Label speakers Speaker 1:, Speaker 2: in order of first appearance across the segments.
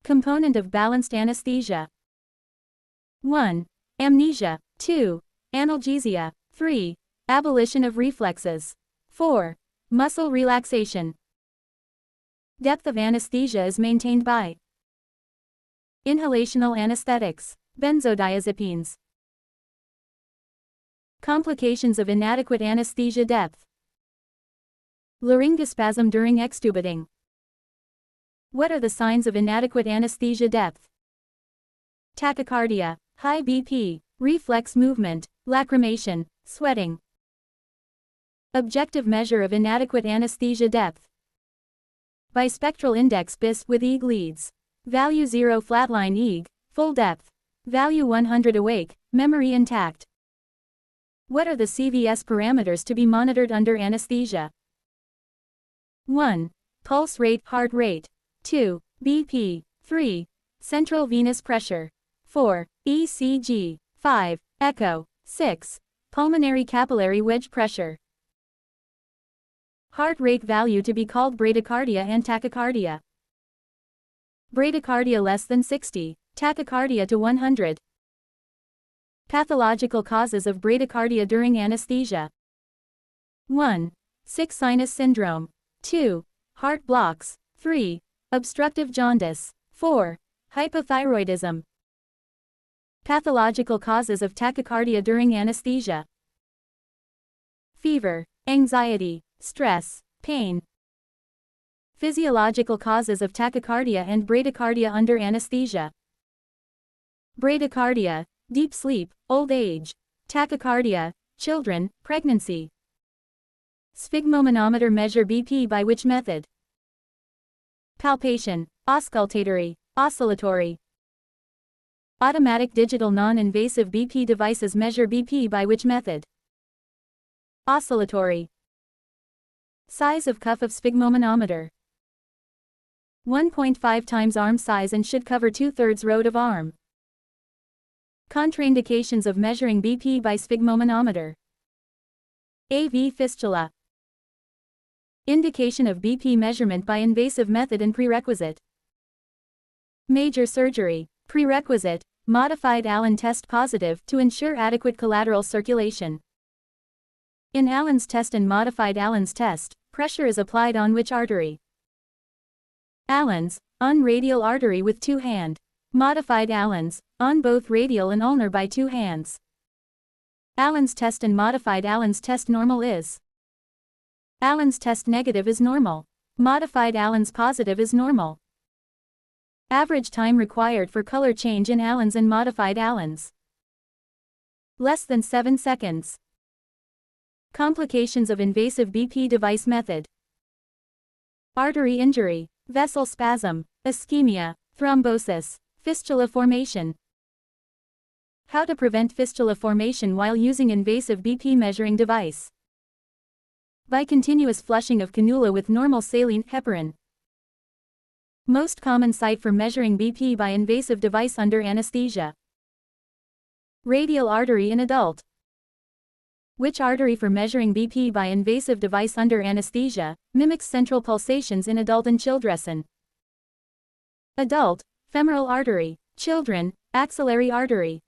Speaker 1: Component of balanced anesthesia. 1. Amnesia. 2. Analgesia. 3. Abolition of reflexes. 4. Muscle relaxation. Depth of anesthesia is maintained by inhalational anesthetics, benzodiazepines. Complications of inadequate anesthesia depth. Laryngospasm during extubating. What are the signs of inadequate anesthesia depth? Tachycardia, high BP, reflex movement, lacrimation, sweating. Objective measure of inadequate anesthesia depth. Bispectral index BIS with EEG leads. Value 0 flatline EEG, full depth. Value 100 awake, memory intact. What are the CVS parameters to be monitored under anesthesia? 1. Pulse rate, heart rate. 2. BP. 3. Central venous pressure. 4. ECG. 5. Echo. 6. Pulmonary capillary wedge pressure. Heart rate value to be called bradycardia and tachycardia. Bradycardia less than 60, tachycardia to 100. Pathological causes of bradycardia during anesthesia. 1. Sick sinus syndrome. 2. Heart blocks. 3. Obstructive jaundice. 4. Hypothyroidism. Pathological causes of tachycardia during anesthesia. Fever, anxiety, stress, pain. Physiological causes of tachycardia and bradycardia under anesthesia. Bradycardia, deep sleep, old age. Tachycardia, children, pregnancy. Sphygmomanometer measure BP by which method? Palpation, auscultatory, oscillatory. Automatic digital non-invasive BP devices measure BP by which method? Oscillatory. Size of cuff of sphygmomanometer. 1.5 times arm size and should cover 2/3 road of arm. Contraindications of measuring BP by sphygmomanometer. AV fistula. Indication of BP measurement by invasive method and prerequisite. Major surgery. Prerequisite, modified Allen test positive to ensure adequate collateral circulation. In Allen's test and modified Allen's test, pressure is applied on which artery? Allen's, on radial artery with 2 hand. Modified Allen's, on both radial and ulnar by 2 hands. Allen's test and modified Allen's test normal is. Allen's test negative is normal. Modified Allen's positive is normal. Average time required for color change in Allen's and modified Allen's. Less than 7 seconds. Complications of invasive BP device method. Artery injury, vessel spasm, ischemia, thrombosis, fistula formation. How to prevent fistula formation while using invasive BP measuring device. By continuous flushing of cannula with normal saline heparin. Most common site for measuring BP by invasive device under anesthesia. Radial artery in adult. Which artery for measuring BP by invasive device under anesthesia mimics central pulsations in adult and children? Adult, femoral artery. Children, axillary artery.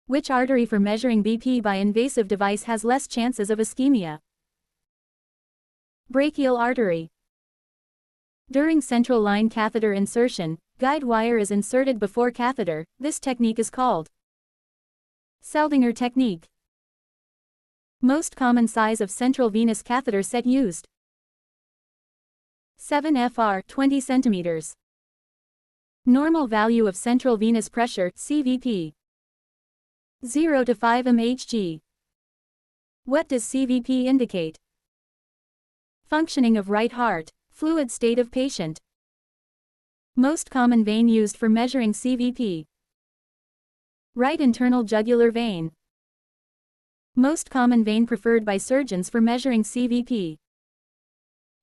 Speaker 1: Which artery for measuring BP by invasive device has less chances of ischemia? Brachial artery. During central line catheter insertion, guide wire is inserted before catheter. This technique is called Seldinger technique. Most common size of central venous catheter set used. 7 fr 20 cm. Normal value of central venous pressure CVP 0 to 5 mHg. What does CVP indicate? Functioning of right heart, fluid state of patient. Most common vein used for measuring CVP. Right internal jugular vein. Most common vein preferred by surgeons for measuring CVP.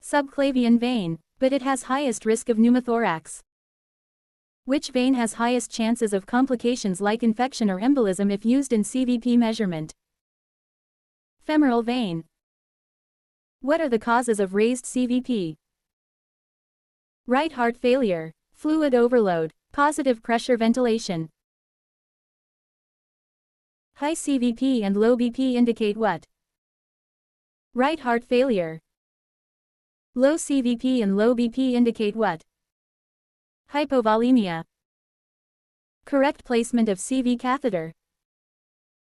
Speaker 1: Subclavian vein, but it has highest risk of pneumothorax. Which vein has highest chances of complications like infection or embolism if used in CVP measurement? Femoral vein. What are the causes of raised CVP? Right heart failure, Fluid overload. Positive pressure ventilation. High CVP and low BP indicate what? Right heart failure. Low CVP and low BP indicate what? Hypovolemia. Correct placement of CV catheter.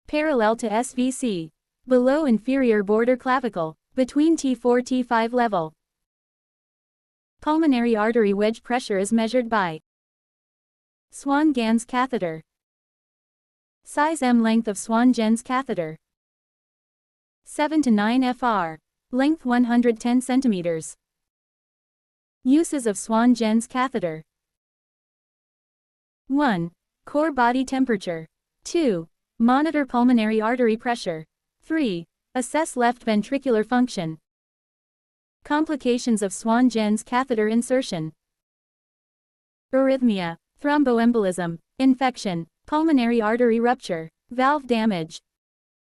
Speaker 1: Parallel to SVC. Below inferior border clavicle, between T4-T5 level. Pulmonary artery wedge pressure is measured by Swan-Ganz catheter. Size M, length of Swan-Ganz catheter 7 to 9 fr. Length 110 centimeters. Uses of Swan-Ganz catheter. 1. Core body temperature. 2. Monitor pulmonary artery pressure. 3. Assess left ventricular function. Complications of Swan-Ganz catheter insertion. Arrhythmia, thromboembolism, infection, pulmonary artery rupture, valve damage.